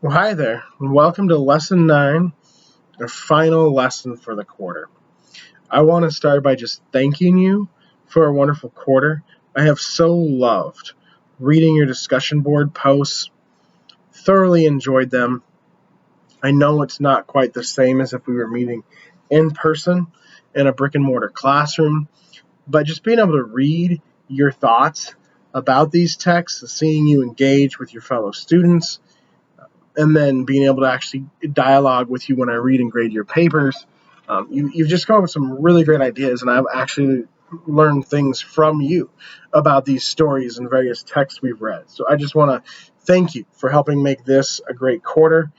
Well, hi there, and welcome to Lesson 9, our final lesson for the quarter. I want to start by just thanking you for a wonderful quarter. I have so loved reading your discussion board posts, thoroughly enjoyed them. I know it's not quite the same as if we were meeting in person in a brick and mortar classroom, but just being able to read your thoughts about these texts, seeing you engage with your fellow students, and then being able to actually dialogue with you when I read and grade your papers. You've just come up with some really great ideas, and I've actually learned things from you about these stories and various texts we've read. So I just want to thank you for helping make this a great quarter.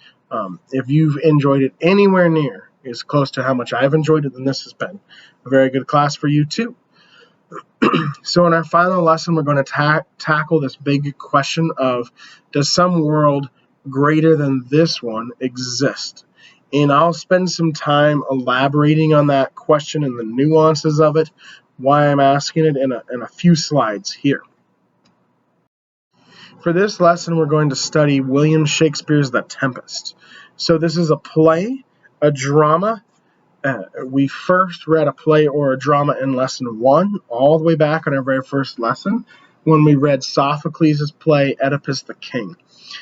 If you've enjoyed it anywhere near as close to how much I've enjoyed it, then this has been a very good class for you too. So in our final lesson, we're going to tackle this big question of, does some world greater than this one exist? And I'll spend some time elaborating on that question and the nuances of it, why I'm asking it in a few slides here. For this lesson, we're going to study William Shakespeare's The Tempest. So this is a play, a drama. We first read a play or a drama in lesson 1, all the way back on our very first lesson, when we read Sophocles' play, Oedipus the King.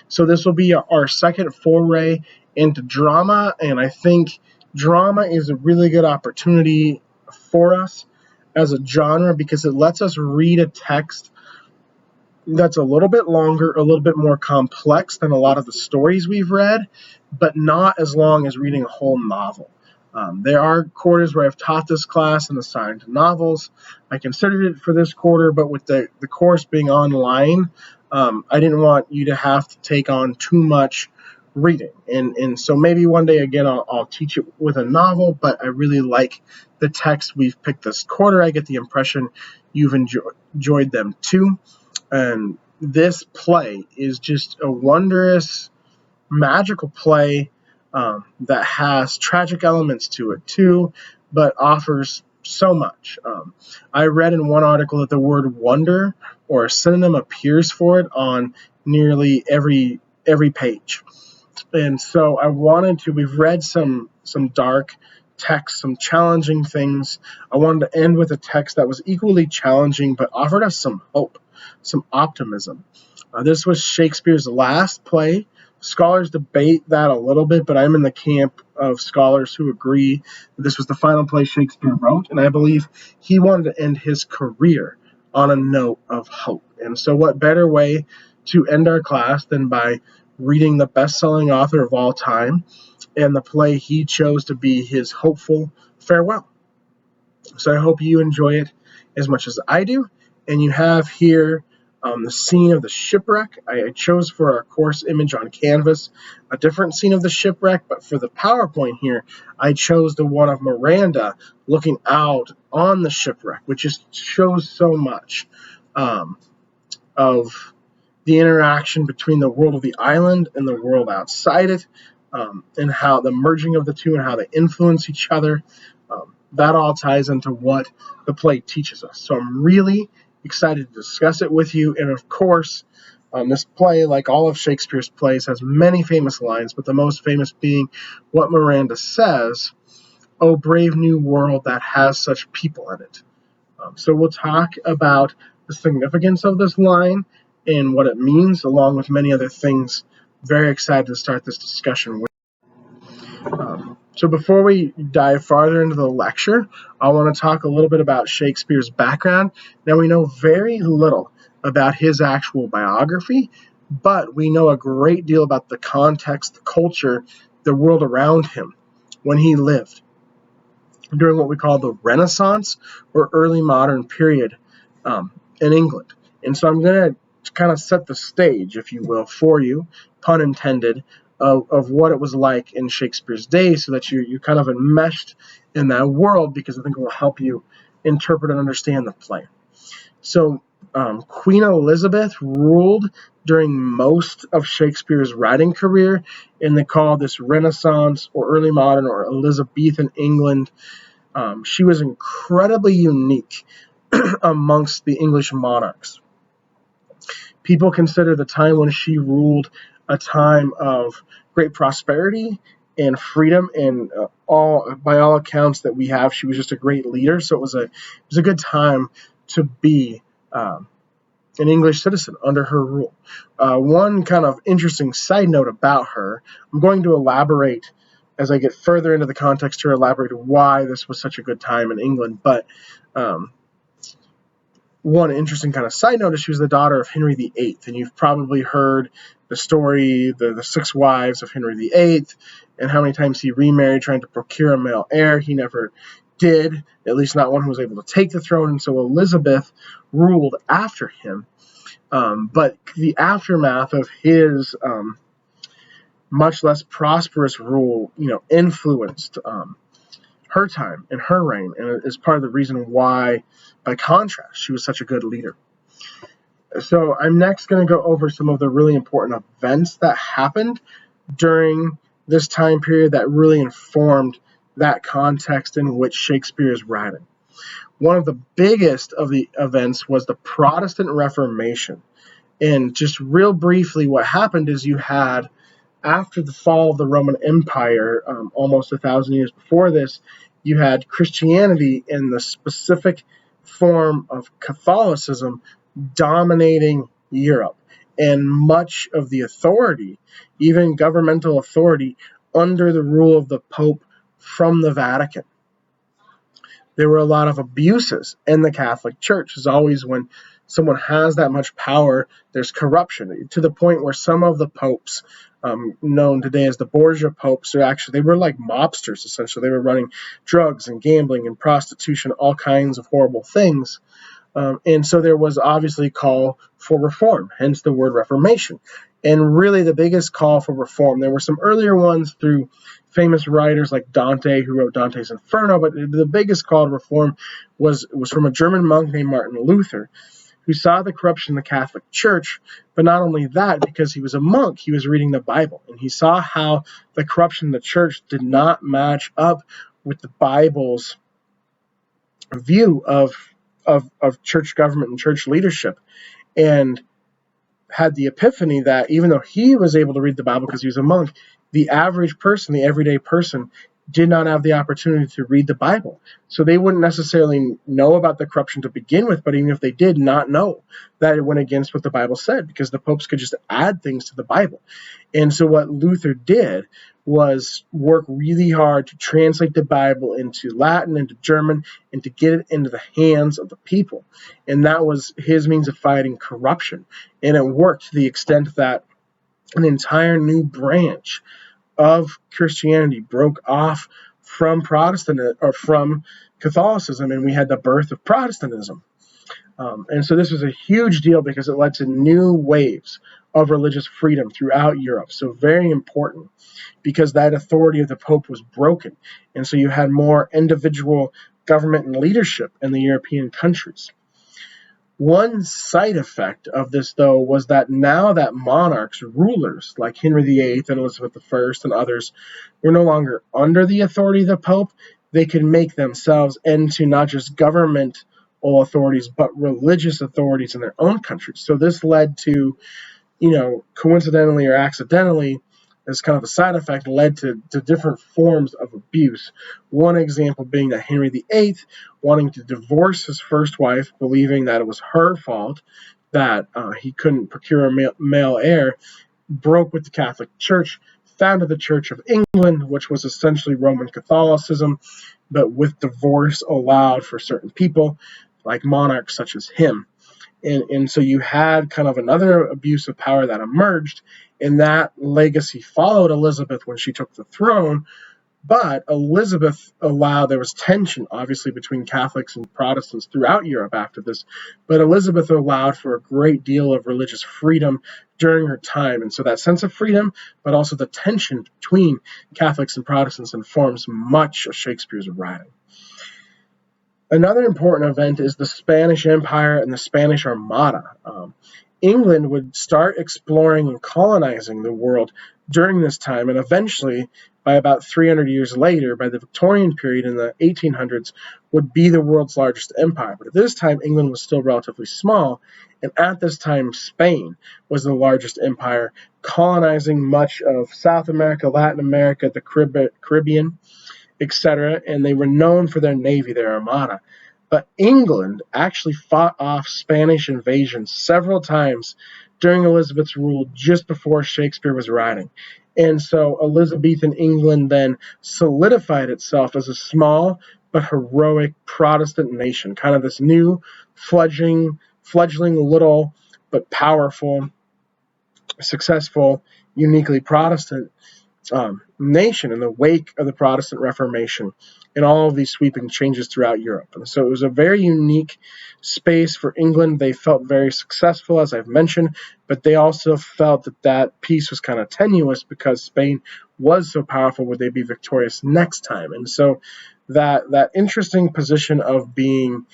So this will be our second foray into drama, and I think drama is a really good opportunity for us as a genre because it lets us read a text that's a little bit longer, a little bit more complex than a lot of the stories we've read, but not as long as reading a whole novel. There are quarters where I've taught this class and assigned novels. I considered it for this quarter, but with the course being online, I didn't want you to have to take on too much reading. And so maybe one day again I'll teach it with a novel, but I really like the text we've picked this quarter. I get the impression you've enjoyed them too. And this play is just a wondrous, magical play that has tragic elements to it too, but offers so much. I read in one article that the word wonder or a synonym appears for it on nearly every page. And so we've read some dark text, some challenging things. I wanted to end with a text that was equally challenging but offered us some hope, some optimism. This was Shakespeare's last play. Scholars debate that a little bit, but I'm in the camp of scholars who agree that this was the final play Shakespeare wrote, and I believe he wanted to end his career on a note of hope. And so what better way to end our class than by reading the best-selling author of all time and the play he chose to be his hopeful farewell. So I hope you enjoy it as much as I do. And you have here the scene of the shipwreck. I chose for our course image on Canvas a different scene of the shipwreck, but for the PowerPoint here, I chose the one of Miranda looking out on the shipwreck, which just shows so much of the interaction between the world of the island and the world outside it, and how the merging of the two and how they influence each other. That all ties into what the play teaches us. So I'm really excited to discuss it with you. And of course, this play, like all of Shakespeare's plays, has many famous lines, but the most famous being what Miranda says, "Oh, brave new world that has such people in it." So we'll talk about the significance of this line and what it means, along with many other things. Very excited to start this discussion with. So before we dive farther into the lecture, I want to talk a little bit about Shakespeare's background. Now, we know very little about his actual biography, but we know a great deal about the context, the culture, the world around him when he lived during what we call the Renaissance or early modern period in England. And so I'm going to kind of set the stage, if you will, for you, pun intended, of what it was like in Shakespeare's day so that you're kind of enmeshed in that world, because I think it will help you interpret and understand the play. So Queen Elizabeth ruled during most of Shakespeare's writing career, and they call this Renaissance or early modern or Elizabethan England. She was incredibly unique amongst the English monarchs. People consider the time when she ruled a time of great prosperity and freedom, and by all accounts that we have, she was just a great leader. So it was a good time to be an English citizen under her rule. One kind of interesting side note about her, I'm going to elaborate as I get further into the context to elaborate why this was such a good time in England. But one interesting kind of side note is she was the daughter of Henry VIII, and you've probably heard the story, the 6 wives of Henry VIII, and how many times he remarried trying to procure a male heir. He never did, at least not one who was able to take the throne, and so Elizabeth ruled after him. But the aftermath of his much less prosperous rule, influenced her time and her reign, and is part of the reason why, by contrast, she was such a good leader. So I'm next going to go over some of the really important events that happened during this time period that really informed that context in which Shakespeare is writing. One of the biggest of the events was the Protestant Reformation. And just real briefly, what happened is you had, after the fall of the Roman Empire, almost 1,000 years before this, you had Christianity in the specific form of Catholicism dominating Europe, and much of the authority, even governmental authority, under the rule of the Pope from the Vatican. There were a lot of abuses in the Catholic Church. As always, when someone has that much power, there's corruption, to the point where some of the popes, known today as the Borgia popes, they were like mobsters, essentially. They were running drugs and gambling and prostitution, all kinds of horrible things. And so there was obviously a call for reform, hence the word Reformation. And really the biggest call for reform, there were some earlier ones through famous writers like Dante, who wrote Dante's Inferno, but the biggest call to reform was from a German monk named Martin Luther, who saw the corruption in the Catholic Church. But not only that, because he was a monk, he was reading the Bible, and he saw how the corruption in the church did not match up with the Bible's view of church government and church leadership, and had the epiphany that even though he was able to read the Bible because he was a monk, the average person, the everyday person, did not have the opportunity to read the Bible. So they wouldn't necessarily know about the corruption to begin with, but even if they did not know, that it went against what the Bible said, because the popes could just add things to the Bible. And so what Luther did was work really hard to translate the Bible into Latin, into German, and to get it into the hands of the people. And that was his means of fighting corruption. And it worked to the extent that an entire new branch of Christianity broke off from from Catholicism, and we had the birth of Protestantism. And so this was a huge deal because it led to new waves of religious freedom throughout Europe. So very important, because that authority of the Pope was broken. And so you had more individual government and leadership in the European countries. One side effect of this, though, was that now that monarchs, rulers like Henry VIII and Elizabeth I and others, were no longer under the authority of the Pope, they could make themselves into not just governmental authorities, but religious authorities in their own countries. So this led to, coincidentally or accidentally, as kind of a side effect, led to different forms of abuse. One example being that Henry VIII, wanting to divorce his first wife, believing that it was her fault that he couldn't procure a male heir, broke with the Catholic Church, founded the Church of England, which was essentially Roman Catholicism, but with divorce allowed for certain people, like monarchs such as him. And so you had kind of another abuse of power that emerged, and that legacy followed Elizabeth when she took the throne. But Elizabeth there was tension, obviously, between Catholics and Protestants throughout Europe after this, but Elizabeth allowed for a great deal of religious freedom during her time. And so that sense of freedom, but also the tension between Catholics and Protestants, informs much of Shakespeare's writing. Another important event is the Spanish Empire and the Spanish Armada. England would start exploring and colonizing the world during this time, and eventually, by about 300 years later, by the Victorian period in the 1800s, would be the world's largest empire. But at this time, England was still relatively small, And at this time, Spain was the largest empire, colonizing much of South America, Latin America, the Caribbean, etc., and they were known for their navy, their armada. But England actually fought off Spanish invasions several times during Elizabeth's rule just before Shakespeare was writing. And so Elizabethan England then solidified itself as a small but heroic Protestant nation, kind of this new fledgling little but powerful, successful, uniquely Protestant nation in the wake of the Protestant Reformation and all of these sweeping changes throughout Europe. And so it was a very unique space for England. They felt very successful, as I've mentioned, but they also felt that that peace was kind of tenuous because Spain was so powerful. Would they be victorious next time? And so that interesting position of being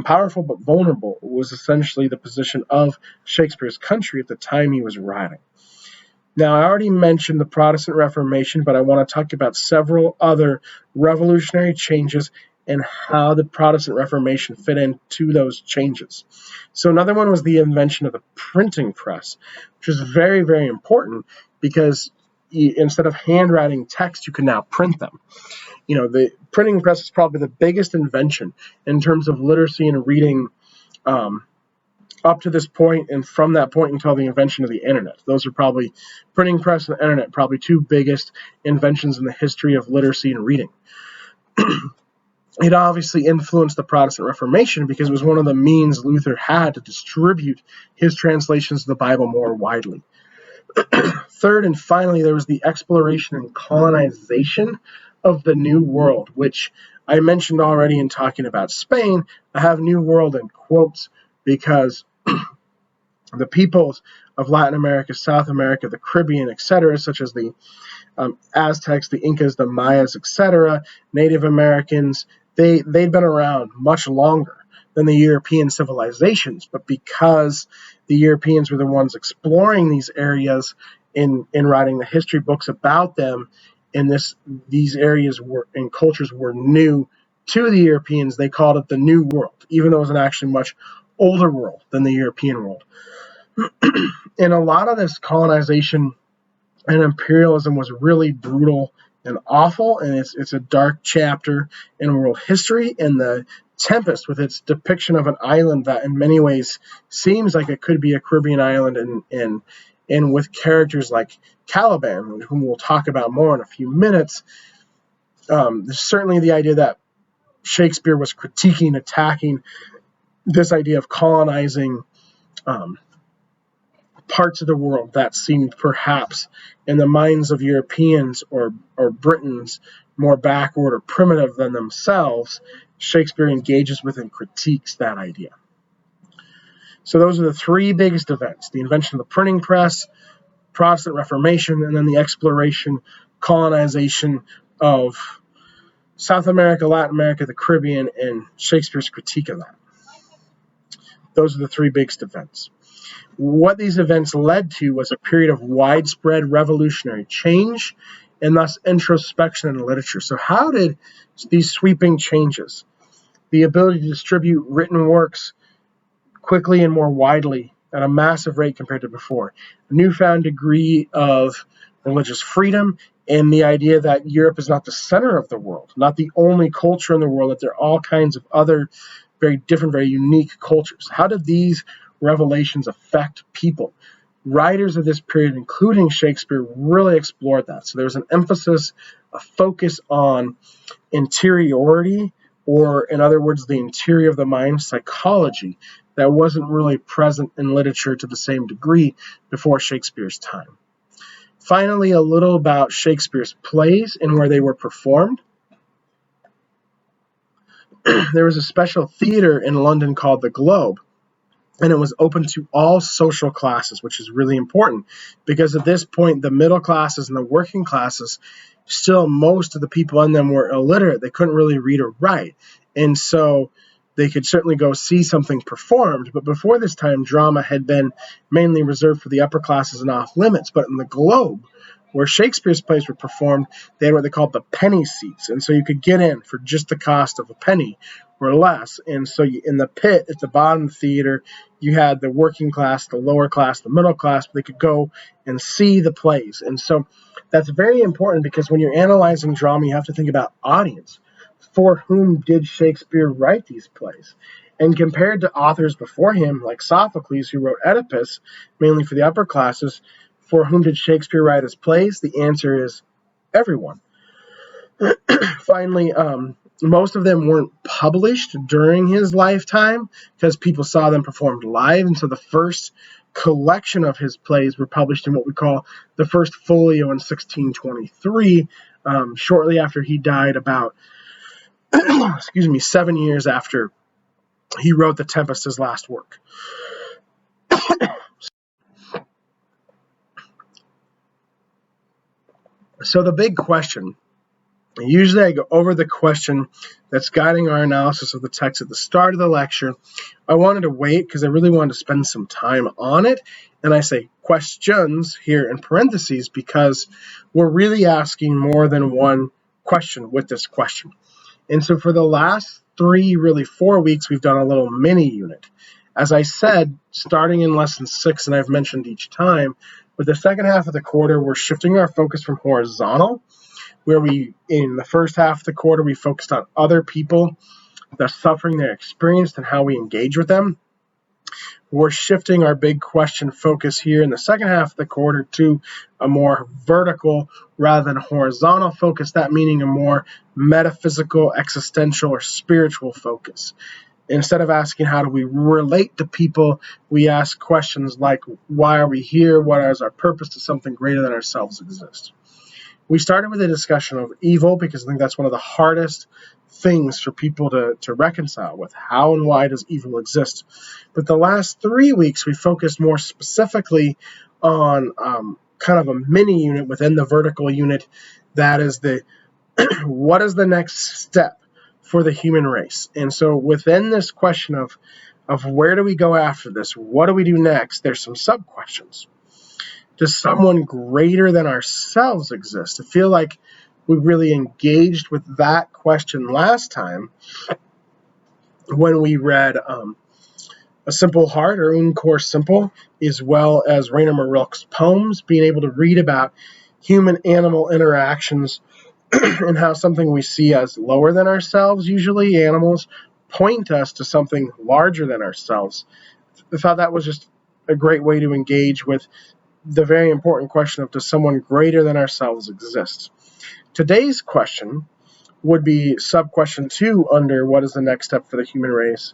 powerful but vulnerable was essentially the position of Shakespeare's country at the time he was writing. Now, I already mentioned the Protestant Reformation, but I want to talk about several other revolutionary changes and how the Protestant Reformation fit into those changes. So another one was the invention of the printing press, which is very, very important because instead of handwriting text, you can now print them. The printing press is probably the biggest invention in terms of literacy and reading up to this point, and from that point until the invention of the internet. Those are probably, printing press and the internet, probably two biggest inventions in the history of literacy and reading. It obviously influenced the Protestant Reformation because it was one of the means Luther had to distribute his translations of the Bible more widely. Third and finally, there was the exploration and colonization of the New World, which I mentioned already in talking about Spain. I have New World in quotes because the peoples of Latin America, South America, the Caribbean, etc., such as the Aztecs, the Incas, the Mayas, etc., Native Americans, they'd been around much longer than the European civilizations, but because the Europeans were the ones exploring these areas in writing the history books about them, and these areas and cultures were new to the Europeans, they called it the New World, even though it was an actually much older world than the European world. And a lot of this colonization and imperialism was really brutal and awful, and it's a dark chapter in world history. And the Tempest, with its depiction of an island that in many ways seems like it could be a Caribbean island, and with characters like Caliban, whom we'll talk about more in a few minutes, there's certainly the idea that Shakespeare was critiquing, attacking this idea of colonizing parts of the world that seemed perhaps in the minds of Europeans or Britons more backward or primitive than themselves. Shakespeare engages with and critiques that idea. So those are the three biggest events: the invention of the printing press, Protestant Reformation, and then the exploration, colonization of South America, Latin America, the Caribbean, and Shakespeare's critique of that. Those are the three biggest events. What these events led to was a period of widespread revolutionary change and thus introspection in literature. So how did these sweeping changes, the ability to distribute written works quickly and more widely at a massive rate compared to before, a newfound degree of religious freedom, and the idea that Europe is not the center of the world, not the only culture in the world, that there are all kinds of other very different, very unique cultures. How did these revelations affect people? Writers of this period, including Shakespeare, really explored that. So there's an emphasis, a focus on interiority, or in other words, the interior of the mind, psychology, that wasn't really present in literature to the same degree before Shakespeare's time. Finally, a little about Shakespeare's plays and where they were performed. There was a special theater in London called the Globe, and it was open to all social classes, which is really important because at this point, the middle classes and the working classes, still most of the people in them were illiterate. They couldn't really read or write. And so they could certainly go see something performed. But before this time, drama had been mainly reserved for the upper classes and off limits. But in the Globe, where Shakespeare's plays were performed, they had what they called the penny seats. And so you could get in for just the cost of a penny, or less. And so in the pit at the bottom of the theater, you had the working class, the lower class, the middle class, but they could go and see the plays. And so that's very important because when you're analyzing drama, you have to think about audience. For whom did Shakespeare write these plays? And compared to authors before him, like Sophocles, who wrote Oedipus, mainly for the upper classes, for whom did Shakespeare write his plays? The answer is everyone. Finally, most of them weren't published during his lifetime because people saw them performed live. And so the first collection of his plays were published in what we call the First Folio in 1623, shortly after he died, about 7 years after he wrote The Tempest, his last work. So the big question, usually I go over the question that's guiding our analysis of the text at the start of the lecture. I wanted to wait because I really wanted to spend some time on it. And I say questions here in parentheses because we're really asking more than one question with this question. And so for the last 4 weeks, we've done a little mini unit. As I said, starting in lesson 6, and I've mentioned each time, with the second half of the quarter, we're shifting our focus from horizontal, where in the first half of the quarter, we focused on other people, the suffering they experienced, and how we engage with them. We're shifting our big question focus here in the second half of the quarter to a more vertical rather than horizontal focus, that meaning a more metaphysical, existential, or spiritual focus. Instead of asking how do we relate to people, we ask questions like, why are we here? What is our purpose? Does something greater than ourselves exist? We started with a discussion of evil because I think that's one of the hardest things for people to reconcile with. How and why does evil exist? But the last 3 weeks, we focused more specifically on kind of a mini unit within the vertical unit. That is what is the next step for the human race? And so within this question of where do we go after this? What do we do next? There's some sub-questions. Does someone greater than ourselves exist? I feel like we really engaged with that question last time when we read A Simple Heart, or Un Cor Simple, as well as Rainer Marill's poems, being able to read about human-animal interactions and how something we see as lower than ourselves, usually animals, point us to something larger than ourselves. I thought that was just a great way to engage with the very important question of does someone greater than ourselves exist? Today's question would be sub-question 2 under what is the next step for the human race?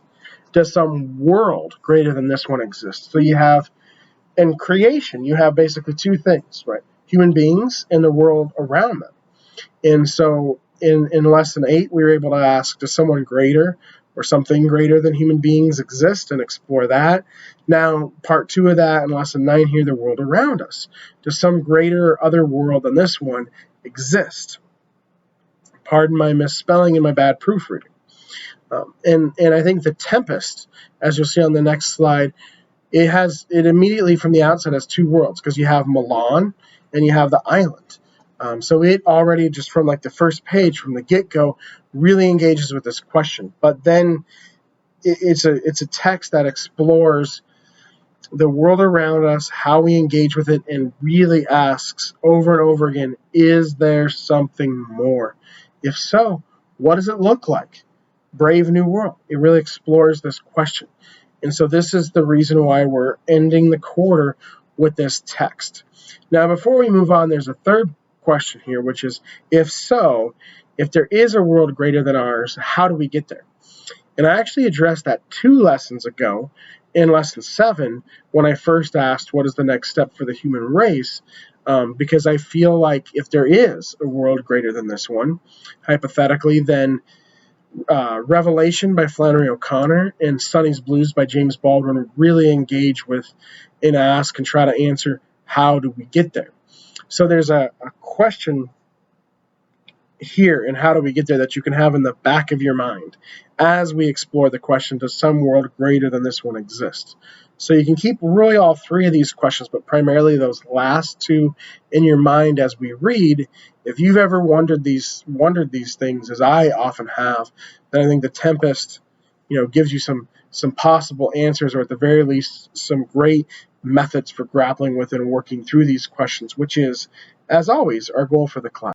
Does some world greater than this one exist? So you have, in creation, you have basically two things, right? Human beings and the world around them. And so in lesson 8, we were able to ask, does someone greater or something greater than human beings exist, and explore that. Now, part 2 of that in lesson 9 here, the world around us. Does some greater other world than this one exist? Pardon my misspelling and my bad proofreading. And I think The Tempest, as you'll see on the next slide, it immediately from the outset has two worlds, because you have Milan and you have the island. So it already, just from like the first page, from the get-go, really engages with this question. But then it's a text that explores the world around us, how we engage with it, and really asks over and over again, is there something more? If so, what does it look like? Brave New World. It really explores this question. And so this is the reason why we're ending the quarter with this text. Now, before we move on, there's a third question here, which is, if so, if there is a world greater than ours, how do we get there? And I actually addressed that 2 lessons ago in lesson 7 when I first asked what is the next step for the human race, because I feel like if there is a world greater than this one, hypothetically, then Revelation by Flannery O'Connor and Sonny's Blues by James Baldwin really engage with and ask and try to answer, how do we get there? So there's a question here and how do we get there that you can have in the back of your mind as we explore the question, does some world greater than this one exist? So you can keep really all three of these questions, but primarily those last two in your mind as we read. If you've ever wondered these things, as I often have, then I think The Tempest, gives you some possible answers, or at the very least, some great methods for grappling with and working through these questions, which is, as always, our goal for the class.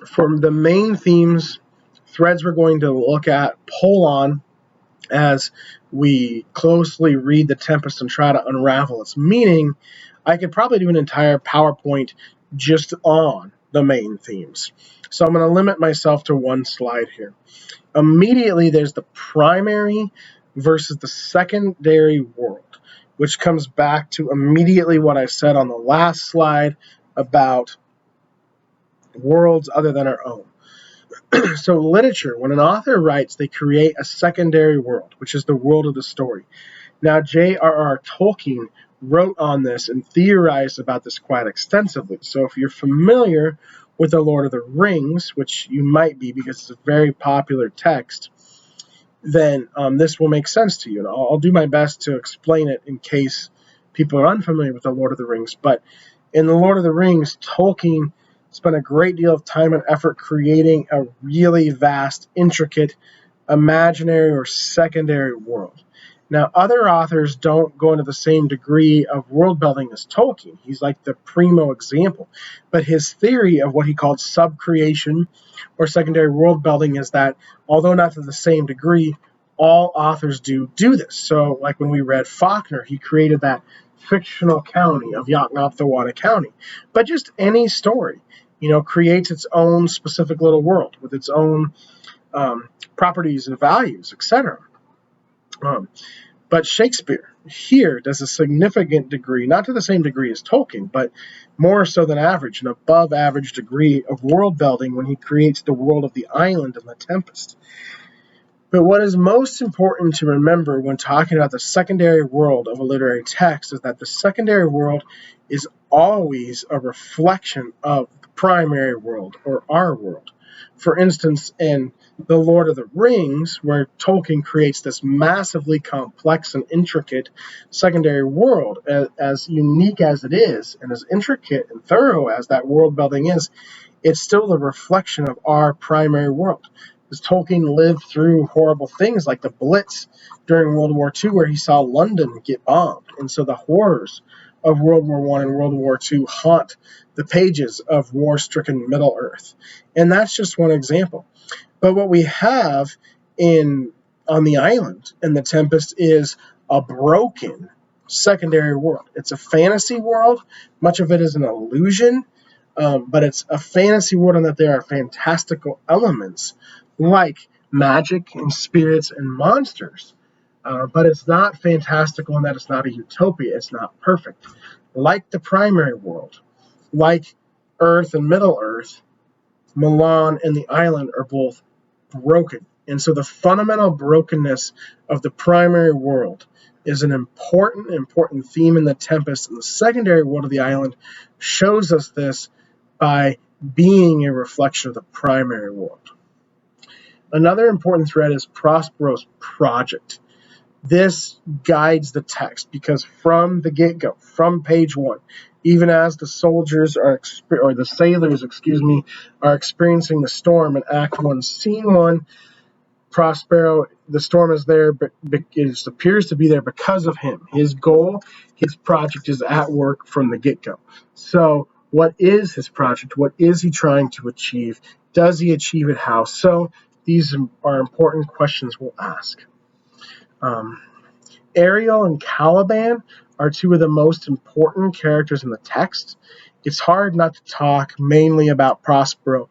For the main themes, threads we're going to look at, pull on as we closely read The Tempest and try to unravel its meaning. I could probably do an entire PowerPoint just on the main themes. So I'm going to limit myself to one slide here. Immediately, there's the primary versus the secondary world, which comes back to immediately what I said on the last slide about worlds other than our own. So literature, when an author writes, they create a secondary world, which is the world of the story. Now, J.R.R. Tolkien wrote on this and theorized about this quite extensively. So if you're familiar with The Lord of the Rings, which you might be because it's a very popular text, then this will make sense to you. And I'll do my best to explain it in case people are unfamiliar with The Lord of the Rings. But in The Lord of the Rings, Tolkien spent a great deal of time and effort creating a really vast, intricate, imaginary or secondary world. Now, other authors don't go into the same degree of world building as Tolkien. He's like the primo example. But his theory of what he called subcreation or secondary world building is that, although not to the same degree, all authors do this. So, like when we read Faulkner, he created that fictional county of Yaknapthawana County. But just any story, creates its own specific little world with its own properties and values, etc. But Shakespeare here does a significant degree, not to the same degree as Tolkien, but more so than average, an above average degree of world building when he creates the world of the island and The Tempest. But what is most important to remember when talking about the secondary world of a literary text is that the secondary world is always a reflection of the primary world or our world. For instance, in The Lord of the Rings, where Tolkien creates this massively complex and intricate secondary world, as unique as it is, and as intricate and thorough as that world building is, it's still the reflection of our primary world. Because Tolkien lived through horrible things like the Blitz during World War II, where he saw London get bombed. And so the horrors of World War I and World War II haunt the pages of war-stricken Middle-earth. And that's just one example. But what we have on the island in The Tempest is a broken secondary world. It's a fantasy world. Much of it is an illusion, but it's a fantasy world in that there are fantastical elements like magic and spirits and monsters. But it's not fantastical in that it's not a utopia. It's not perfect. Like the primary world, like Earth and Middle-earth, Milan and the island are both broken. And so the fundamental brokenness of the primary world is an important theme in The Tempest. And the secondary world of the island shows us this by being a reflection of the primary world. Another important thread is Prospero's project. This guides the text because from the get-go, from page 1, even as the sailors are experiencing the storm in Act 1, Scene 1, Prospero, the storm is there, but it appears to be there because of him. His goal, his project is at work from the get-go. So what is his project? What is he trying to achieve? Does he achieve it? How? So these are important questions we'll ask. Ariel and Caliban are two of the most important characters in the text. It's hard not to talk mainly about Prospero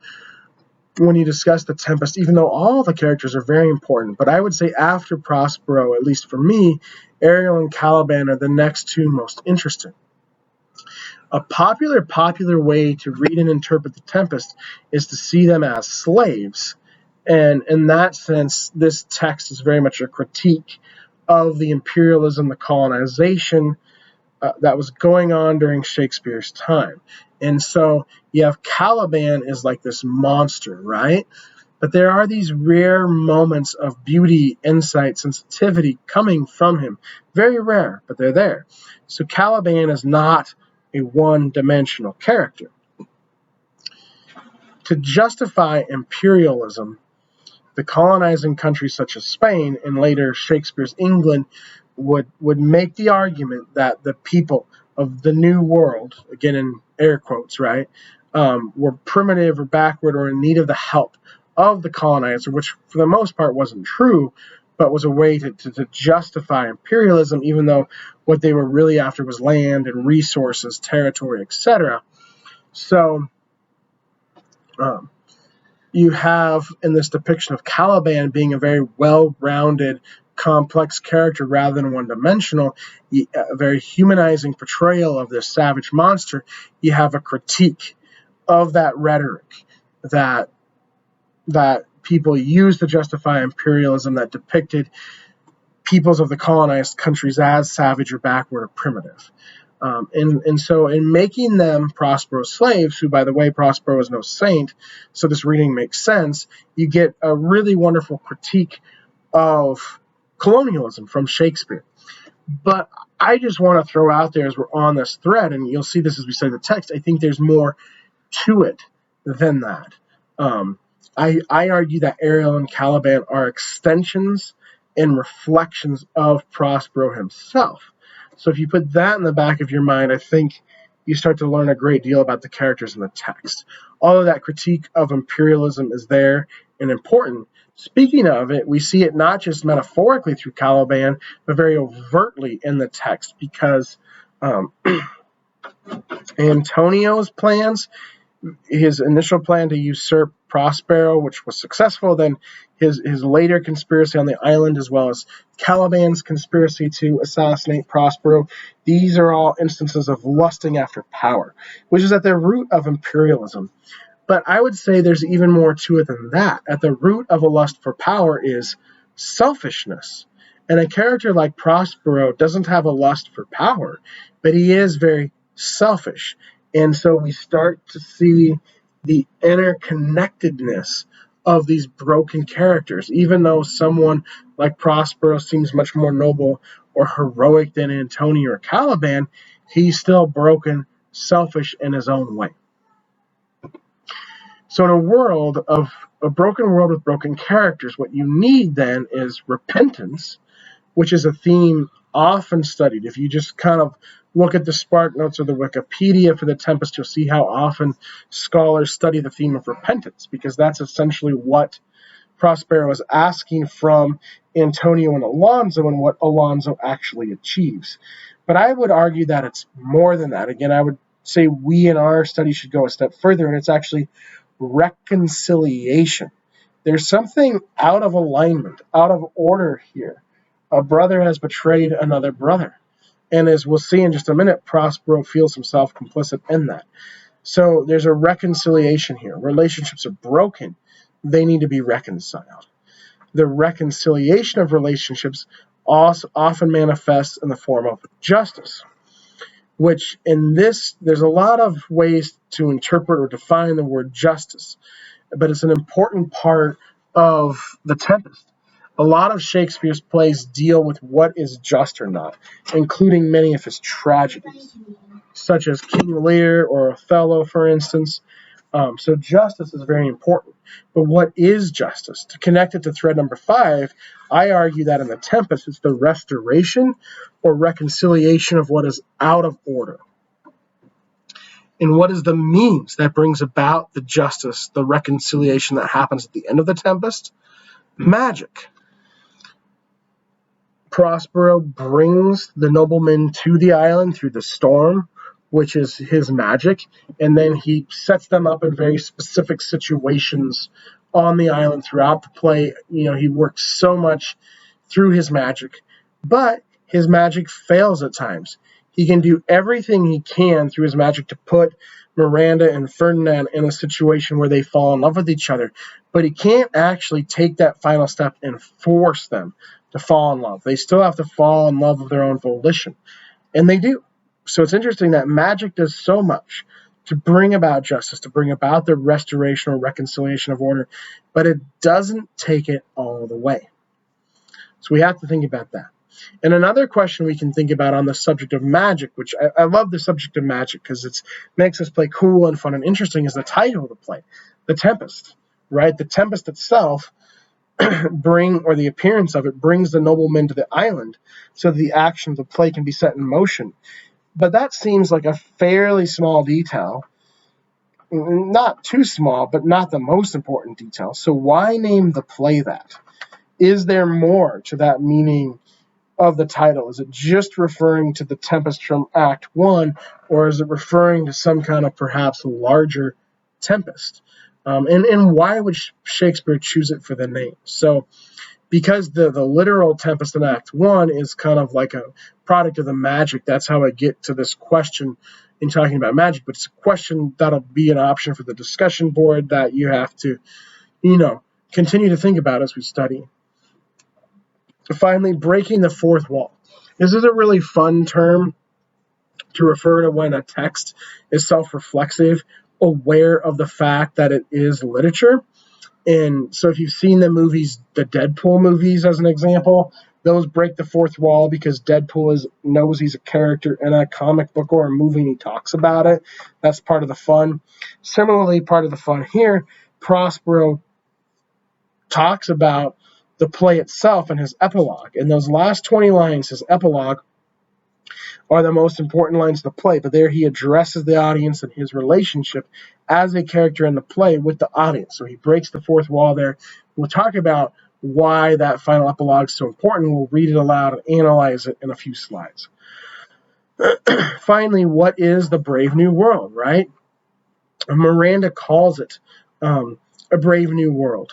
when you discuss The Tempest, even though all the characters are very important. But I would say after Prospero, at least for me, Ariel and Caliban are the next two most interesting. A popular way to read and interpret The Tempest is to see them as slaves. And in that sense, this text is very much a critique of the imperialism, the colonization that was going on during Shakespeare's time. And so you have Caliban is like this monster, right? But there are these rare moments of beauty, insight, sensitivity coming from him. Very rare, but they're there. So Caliban is not a one-dimensional character. To justify imperialism, the colonizing countries such as Spain and later Shakespeare's England would make the argument that the people of the New World, again in air quotes, right, were primitive or backward or in need of the help of the colonizer, which for the most part wasn't true, but was a way to justify imperialism, even though what they were really after was land and resources, territory, etc. So you have in this depiction of Caliban being a very well-rounded, complex character rather than one-dimensional, a very humanizing portrayal of this savage monster. You have a critique of that rhetoric that people used to justify imperialism, that depicted peoples of the colonized countries as savage or backward or primitive. And so in making them Prospero's slaves, who, by the way, Prospero is no saint, so this reading makes sense, you get a really wonderful critique of colonialism from Shakespeare. But I just want to throw out there as we're on this thread, and you'll see this as we study the text, I think there's more to it than that. I argue that Ariel and Caliban are extensions and reflections of Prospero himself. So if you put that in the back of your mind, I think you start to learn a great deal about the characters in the text. All of that critique of imperialism is there and important. Speaking of it, we see it not just metaphorically through Caliban, but very overtly in the text, because Antonio's plans, his initial plan to usurp Prospero, which was successful, then his later conspiracy on the island, as well as Caliban's conspiracy to assassinate Prospero, these are all instances of lusting after power, which is at the root of imperialism. But I would say there's even more to it than that. At the root of a lust for power is selfishness. And a character like Prospero doesn't have a lust for power, but he is very selfish. And so we start to see the interconnectedness of these broken characters. Even though someone like Prospero seems much more noble or heroic than Antonio or Caliban, he's still broken, selfish in his own way. So in a broken world with broken characters, what you need then is repentance, which is a theme often studied. If you just kind of look at the Spark Notes or the Wikipedia for the Tempest, you'll see how often scholars study the theme of repentance, because that's essentially what Prospero is asking from Antonio and Alonso and what Alonso actually achieves. But I would argue that it's more than that. Again, I would say we in our study should go a step further, and it's actually reconciliation. There's something out of alignment, out of order here. A brother has betrayed another brother. And as we'll see in just a minute, Prospero feels himself complicit in that. So there's a reconciliation here. Relationships are broken. They need to be reconciled. The reconciliation of relationships also often manifests in the form of justice, which in this, there's a lot of ways to interpret or define the word justice, but it's an important part of the Tempest. A lot of Shakespeare's plays deal with what is just or not, including many of his tragedies, such as King Lear or Othello, for instance. So justice is very important. But what is justice? To connect it to thread number 5, I argue that in the Tempest, it's the restoration or reconciliation of what is out of order. And what is the means that brings about the justice, the reconciliation that happens at the end of the Tempest? Magic. Prospero brings the noblemen to the island through the storm, which is his magic, and then he sets them up in very specific situations on the island throughout the play. He works so much through his magic, but his magic fails at times. He can do everything he can through his magic to put Miranda and Ferdinand in a situation where they fall in love with each other, but he can't actually take that final step and force them to fall in love. They still have to fall in love of their own volition, and they do. So it's interesting that magic does so much to bring about justice, to bring about the restoration or reconciliation of order, but it doesn't take it all the way. So we have to think about that. And another question we can think about on the subject of magic, which I love the subject of magic because it makes us play cool and fun and interesting, is the title of the play, The Tempest, right? The Tempest itself the appearance of it brings the noblemen to the island so the action of the play can be set in motion. But that seems like a fairly small detail. Not too small, but not the most important detail. So why name the play that? Is there more to that meaning of the title? Is it just referring to the tempest from Act 1, or is it referring to some kind of perhaps larger tempest? And why would Shakespeare choose it for the name? So because the literal tempest in Act 1 is kind of like a product of the magic, that's how I get to this question in talking about magic. But it's a question that'll be an option for the discussion board that you have to, continue to think about as we study. Finally, breaking the fourth wall. This is a really fun term to refer to when a text is self-reflexive, aware of the fact that it is literature. And so if you've seen the Deadpool movies as an example, those break the fourth wall because Deadpool knows he's a character in a comic book or a movie and he talks about it. That's part of the fun. Similarly, part of the fun here, Prospero talks about the play itself and his epilogue. And those last 20 lines, his epilogue, are the most important lines of the play. But there he addresses the audience and his relationship as a character in the play with the audience. So he breaks the fourth wall there. We'll talk about why that final epilogue is so important. We'll read it aloud and analyze it in a few slides. Finally, what is the Brave New World, right? Miranda calls it a brave new world.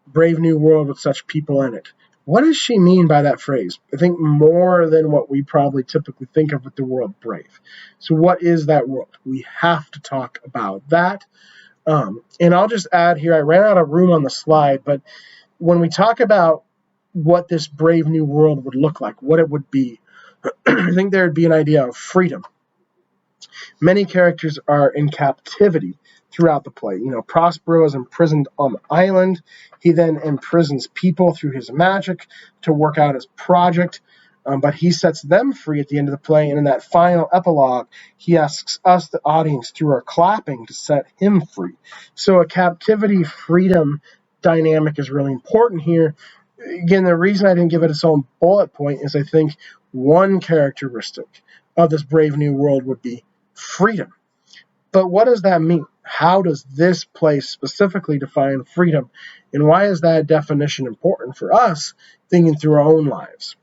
Brave new world with such people in it. What does she mean by that phrase? I think more than what we probably typically think of with the word brave. So what is that world? We have to talk about that. And I'll just add here, I ran out of room on the slide, but when we talk about what this brave new world would look like, what it would be, I think there would be an idea of freedom. Many characters are in captivity throughout the play. Prospero is imprisoned on the island. He then imprisons people through his magic to work out his project, but he sets them free at the end of the play, and in that final epilogue, he asks us, the audience, through our clapping, to set him free. So a captivity-freedom dynamic is really important here. Again, the reason I didn't give it its own bullet point is I think one characteristic of this brave new world would be freedom. But what does that mean? How does this place specifically define freedom? And why is that definition important for us thinking through our own lives?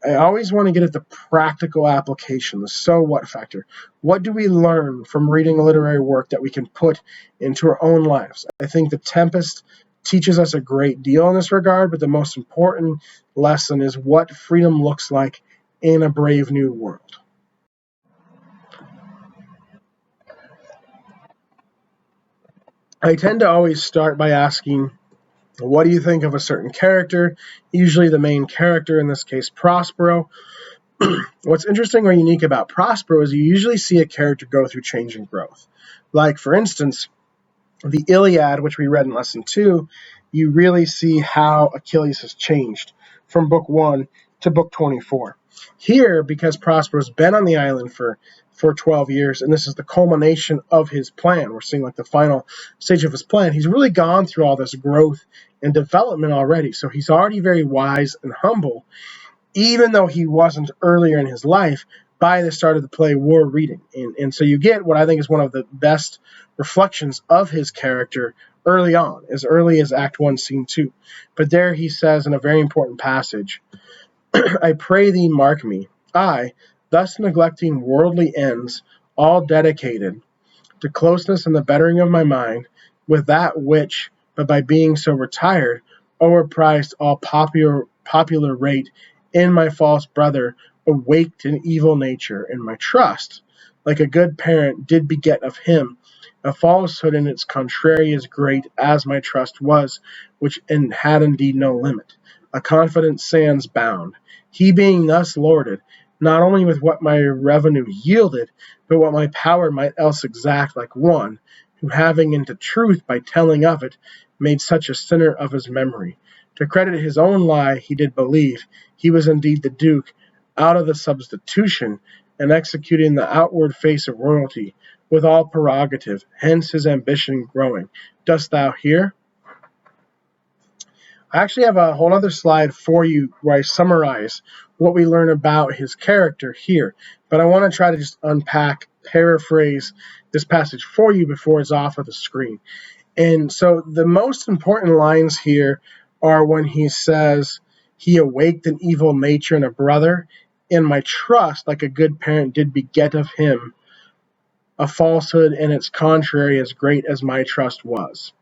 I always want to get at the practical application, the so what factor. What do we learn from reading a literary work that we can put into our own lives? I think The Tempest teaches us a great deal in this regard, but the most important lesson is what freedom looks like in a brave new world. I tend to always start by asking, what do you think of a certain character? Usually the main character, in this case Prospero. What's interesting or unique about Prospero is you usually see a character go through change and growth. Like, for instance, the Iliad, which we read in Lesson 2, you really see how Achilles has changed from Book 1 to Book 24. Here, because Prospero's been on the island for 12 years, and this is the culmination of his plan. We're seeing like the final stage of his plan. He's really gone through all this growth and development already. So he's already very wise and humble, even though he wasn't earlier in his life. By the start of the play, we're reading. And so you get what I think is one of the best reflections of his character early on, as early as Act 1, Scene 2. But there he says in a very important passage, I pray thee mark me, I, thus neglecting worldly ends, all dedicated to closeness and the bettering of my mind, with that which, but by being so retired, overprized all popular rate, in my false brother awaked an evil nature, and my trust, like a good parent, did beget of him a falsehood in its contrary as great as my trust was, which had indeed no limit, a confident sans bound. He being thus lorded, not only with what my revenue yielded, but what my power might else exact, like one who, having into truth by telling of it, made such a sinner of his memory. To credit his own lie, he did believe he was indeed the Duke, out of the substitution, and executing the outward face of royalty, with all prerogative, hence his ambition growing. Dost thou hear? I actually have a whole other slide for you where I summarize what we learn about his character here, but I want to try to just unpack, paraphrase this passage for you before it's off of the screen. And so the most important lines here are when he says, he awaked an evil nature in a brother, and my trust, like a good parent, did beget of him a falsehood and its contrary as great as my trust was.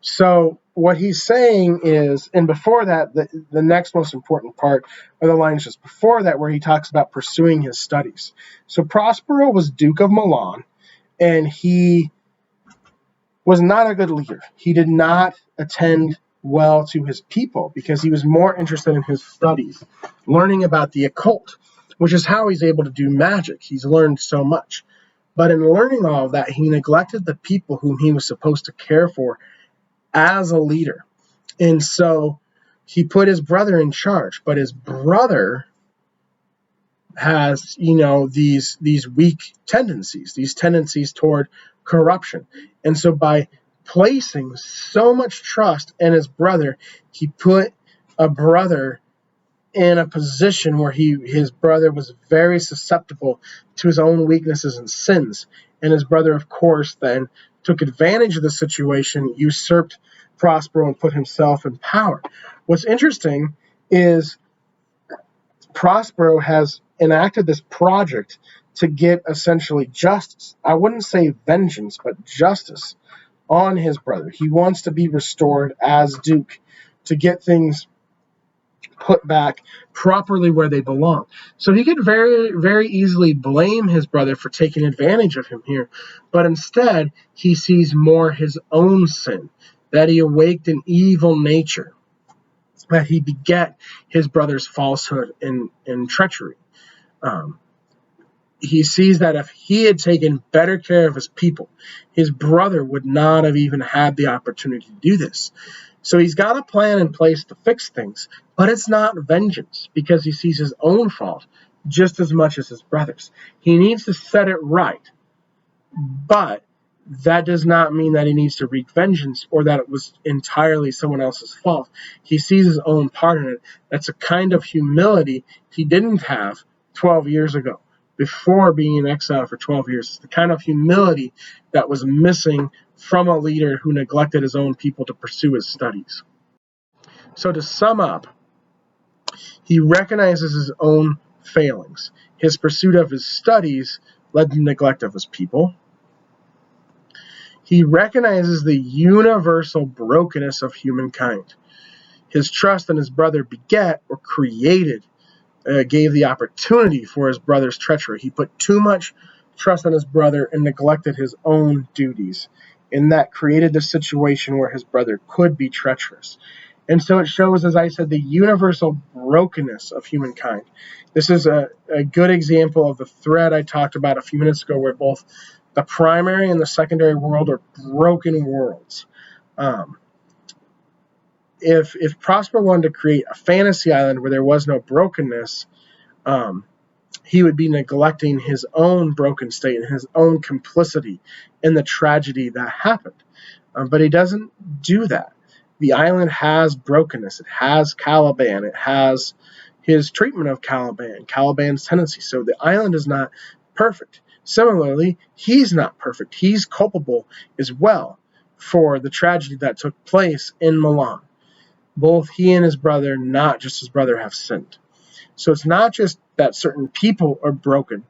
So what he's saying is, and before that, the next most important part are the lines just before that, where he talks about pursuing his studies. So Prospero was Duke of Milan, and he was not a good leader. He did not attend well to his people because he was more interested in his studies, learning about the occult, which is how he's able to do magic. He's learned so much. But in learning all of that, he neglected the people whom he was supposed to care for as a leader. And so he put his brother in charge, but his brother has, these weak tendencies, these tendencies toward corruption. And so by placing so much trust in his brother, he put a brother in a position where his brother was very susceptible to his own weaknesses and sins. And his brother, of course, then took advantage of the situation, usurped Prospero, and put himself in power. What's interesting is Prospero has enacted this project to get essentially justice. I wouldn't say vengeance, but justice on his brother. He wants to be restored as Duke, to get things put back properly where they belong. So he could very, very easily blame his brother for taking advantage of him here, but instead he sees more his own sin, that he awaked an evil nature, that he begat his brother's falsehood and treachery. He sees that if he had taken better care of his people, his brother would not have even had the opportunity to do this. So he's got a plan in place to fix things, but it's not vengeance because he sees his own fault just as much as his brother's. He needs to set it right, but that does not mean that he needs to wreak vengeance or that it was entirely someone else's fault. He sees his own part in it. That's a kind of humility he didn't have 12 years ago, before being in exile for 12 years. It's the kind of humility that was missing from a leader who neglected his own people to pursue his studies. So to sum up, he recognizes his own failings. His pursuit of his studies led to neglect of his people. He recognizes the universal brokenness of humankind. His trust in his brother begat or created, gave the opportunity for his brother's treachery. He put too much trust in his brother and neglected his own duties. And that created the situation where his brother could be treacherous. And so it shows, as I said, the universal brokenness of humankind. This is a good example of the thread I talked about a few minutes ago, where both the primary and the secondary world are broken worlds. If Prospero wanted to create a fantasy island where there was no brokenness, he would be neglecting his own broken state and his own complicity in the tragedy that happened. But he doesn't do that. The island has brokenness. It has Caliban. It has his treatment of Caliban, Caliban's tendency. So the island is not perfect. Similarly, he's not perfect. He's culpable as well for the tragedy that took place in Milan. Both he and his brother, not just his brother, have sinned. So it's not just that certain people are broken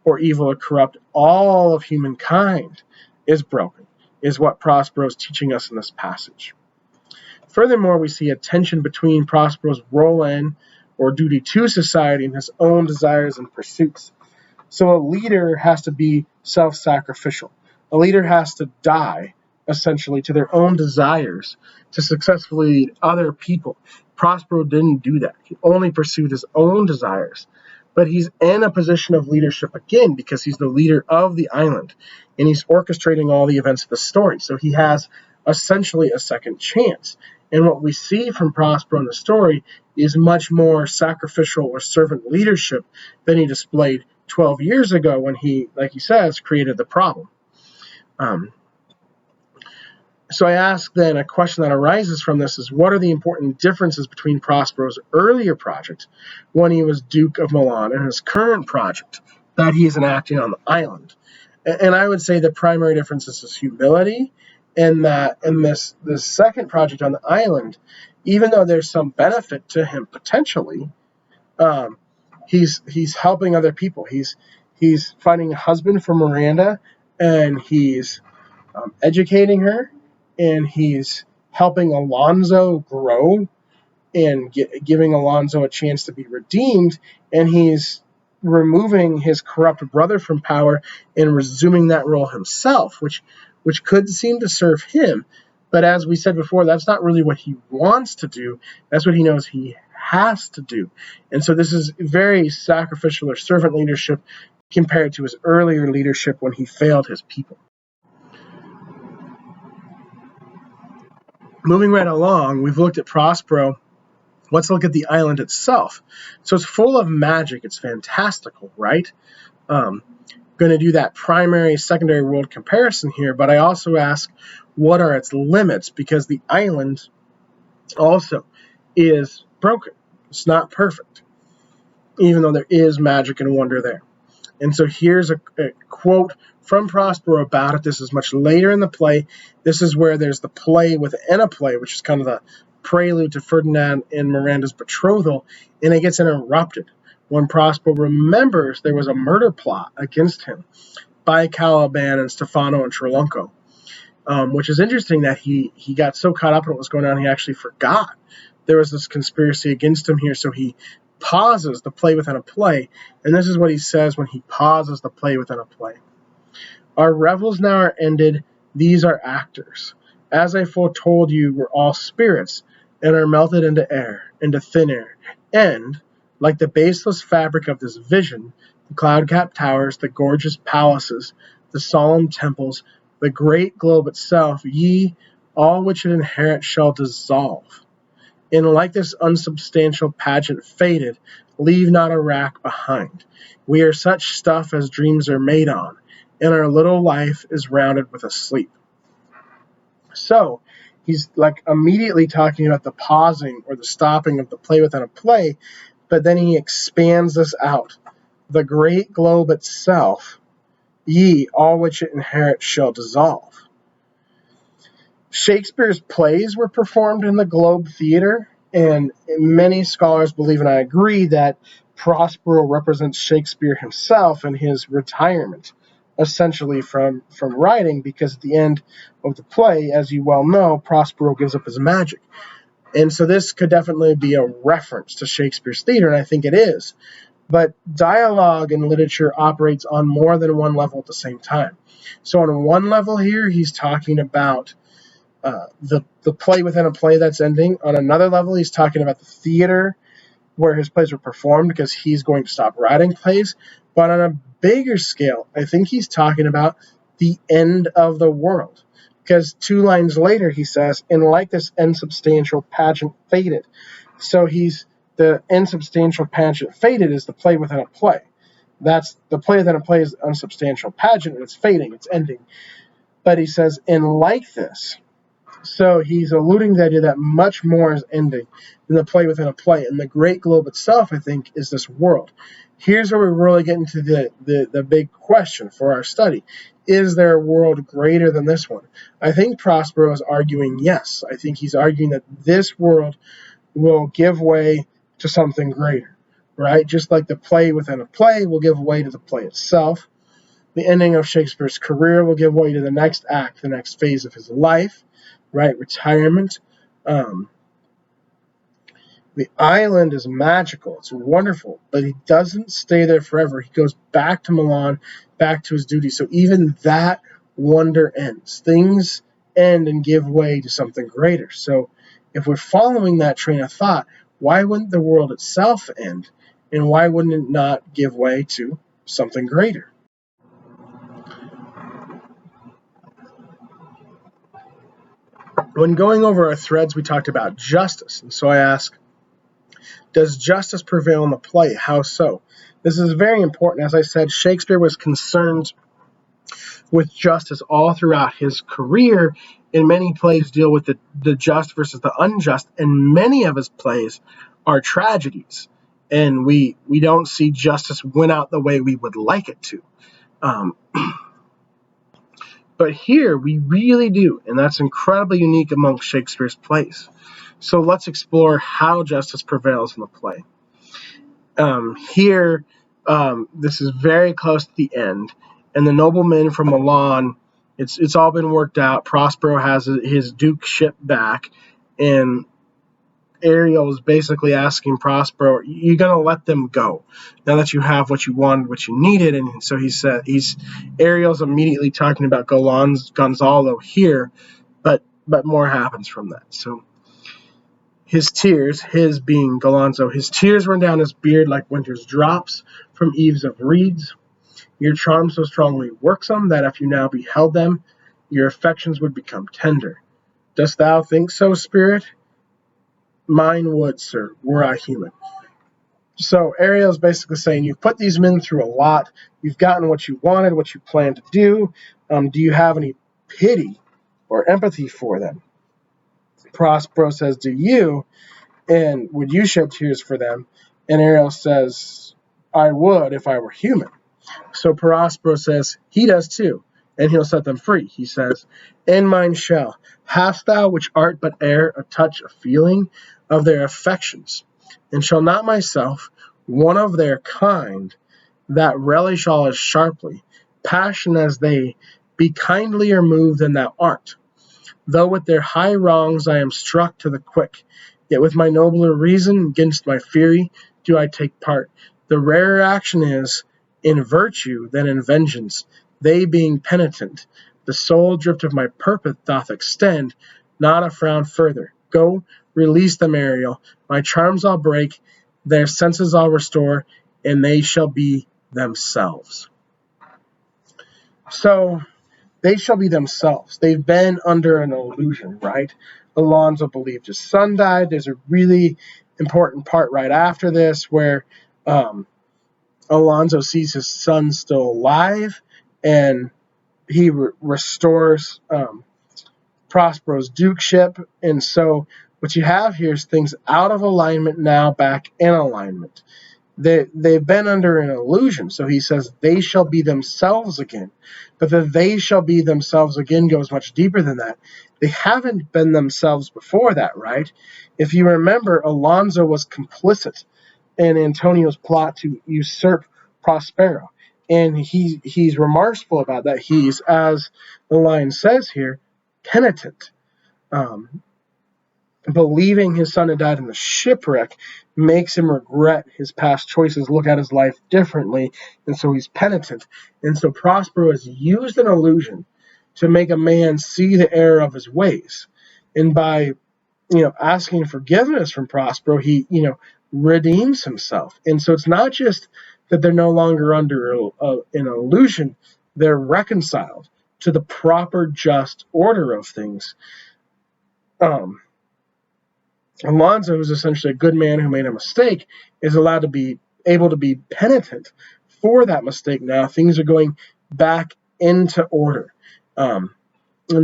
or evil or corrupt. All of humankind is broken, is what Prospero is teaching us in this passage. Furthermore, we see a tension between Prospero's role in or duty to society and his own desires and pursuits. So a leader has to be self-sacrificial. A leader has to die, essentially, to their own desires to successfully lead other people. Prospero didn't do that. He only pursued his own desires. but he's in a position of leadership again because he's the leader of the island, and he's orchestrating all the events of the story. So he has essentially a second chance. And what we see from Prospero in the story is much more sacrificial or servant leadership than he displayed 12 years ago when he, like he says, created the problem. So I ask then, a question that arises from this is, what are the important differences between Prospero's earlier project when he was Duke of Milan and his current project that he is enacting on the island? And I would say the primary difference is his humility, and that in this second project on the island, even though there's some benefit to him potentially, he's helping other people. He's finding a husband for Miranda, and he's educating her, and he's helping Alonso grow and giving Alonso a chance to be redeemed, and he's removing his corrupt brother from power and resuming that role himself, which could seem to serve him. But as we said before, that's not really what he wants to do. That's what he knows he has to do. And so this is very sacrificial or servant leadership compared to his earlier leadership when he failed his people. Moving right along, we've looked at Prospero. Let's look at the island itself. So it's full of magic. It's fantastical, right? Going to do that primary, secondary world comparison here, but I also ask, what are its limits? Because the island also is broken. It's not perfect, even though there is magic and wonder there. And so here's a quote from Prospero about it. This is much later in the play. This is where there's the play within a play, which is kind of the prelude to Ferdinand and Miranda's betrothal, and it gets interrupted when Prospero remembers there was a murder plot against him by Caliban and Stefano and Trelonco, which is interesting that he got so caught up in what was going on, he actually forgot there was this conspiracy against him here, so he pauses the play within a play, and this is what he says when he pauses the play within a play. Our revels now are ended, these are actors. As I foretold you, we're all spirits, and are melted into air, into thin air, and, like the baseless fabric of this vision, the cloud-capped towers, the gorgeous palaces, the solemn temples, the great globe itself, ye, all which it inherit, shall dissolve. And like this unsubstantial pageant faded, leave not a rack behind. We are such stuff as dreams are made on, and our little life is rounded with a sleep. So he's like immediately talking about the pausing or the stopping of the play within a play, but then he expands this out. The great globe itself, ye, all which it inherits, shall dissolve. Shakespeare's plays were performed in the Globe Theater, and many scholars believe, and I agree, that Prospero represents Shakespeare himself in his retirement, essentially from writing, because at the end of the play, as you well know, Prospero gives up his magic. And so this could definitely be a reference to Shakespeare's theater, and I think it is. But dialogue in literature operates on more than one level at the same time. So on one level here, he's talking about the play within a play that's ending. On another level, he's talking about the theater where his plays were performed, because he's going to stop writing plays. But on a bigger scale, I think he's talking about the end of the world. Because 2 lines later, he says, and like this insubstantial pageant faded. So the insubstantial pageant faded is the play within a play. That's the play within a play is the unsubstantial pageant, and it's fading, it's ending. But he says, and like this. So he's alluding to the idea that much more is ending than the play within a play. And the great globe itself, I think, is this world. Here's where we really get into the big question for our study. Is there a world greater than this one? I think Prospero is arguing yes. I think he's arguing that this world will give way to something greater, right? Just like the play within a play will give way to the play itself. The ending of Shakespeare's career will give way to the next act, the next phase of his life. Right, retirement. The island is magical. It's wonderful, but he doesn't stay there forever. He goes back to Milan, back to his duty. So even that wonder ends. Things end and give way to something greater. So if we're following that train of thought, why wouldn't the world itself end? And why wouldn't it not give way to something greater? When going over our threads, we talked about justice. And so I ask, does justice prevail in the play? How so? This is very important. As I said, Shakespeare was concerned with justice all throughout his career, and many plays deal with the just versus the unjust, and many of his plays are tragedies. And we don't see justice win out the way we would like it to. Um, but here we really do, and that's incredibly unique among Shakespeare's plays. So let's explore how justice prevails in the play. Here, this is very close to the end, and the nobleman from Milan, it's all been worked out. Prospero has his dukeship back, and Ariel is basically asking Prospero, "You're gonna let them go now that you have what you wanted, what you needed?" And so Ariel's immediately talking about Gonzalo here, but more happens from that. So his tears, his being Galonzo, his tears run down his beard like winter's drops from eaves of reeds. Your charm so strongly works them that if you now beheld them, your affections would become tender. Dost thou think so, spirit? Mine would, sir, were I human. So Ariel's basically saying, you've put these men through a lot. You've gotten what you wanted, what you planned to do. Do you have any pity or empathy for them? Prospero says, do you? And would you shed tears for them? And Ariel says, I would if I were human. So Prospero says, he does too, and he'll set them free. He says, in mine shall. Hast thou, which art but air, a touch, a feeling of their affections? And shall not myself, one of their kind, that relish all as sharply, passion as they, be kindlier moved than thou art? Though with their high wrongs I am struck to the quick, yet with my nobler reason against my fury do I take part. The rarer action is in virtue than in vengeance, they being penitent. The sole drift of my purpose doth extend, not a frown further. Go, release them, Ariel. My charms I'll break, their senses I'll restore, and they shall be themselves. So, they shall be themselves. They've been under an illusion, right? Alonzo believed his son died. There's a really important part right after this where Alonzo sees his son still alive, and he restores Prospero's dukeship. And so what you have here is things out of alignment now back in alignment. They've been under an illusion. So he says they shall be themselves again. But the they shall be themselves again goes much deeper than that. They haven't been themselves before that, right? If you remember, Alonzo was complicit in Antonio's plot to usurp Prospero. And he's remorseful about that. He's, as the line says here, penitent. Believing his son had died in the shipwreck makes him regret his past choices, look at his life differently, and so he's penitent. And so Prospero has used an illusion to make a man see the error of his ways. And by asking forgiveness from Prospero, he redeems himself. And so it's not just that they're no longer under an illusion, they're reconciled to the proper, just order of things. Alonzo, who's essentially a good man who made a mistake, is allowed to be able to be penitent for that mistake now. Things are going back into order. And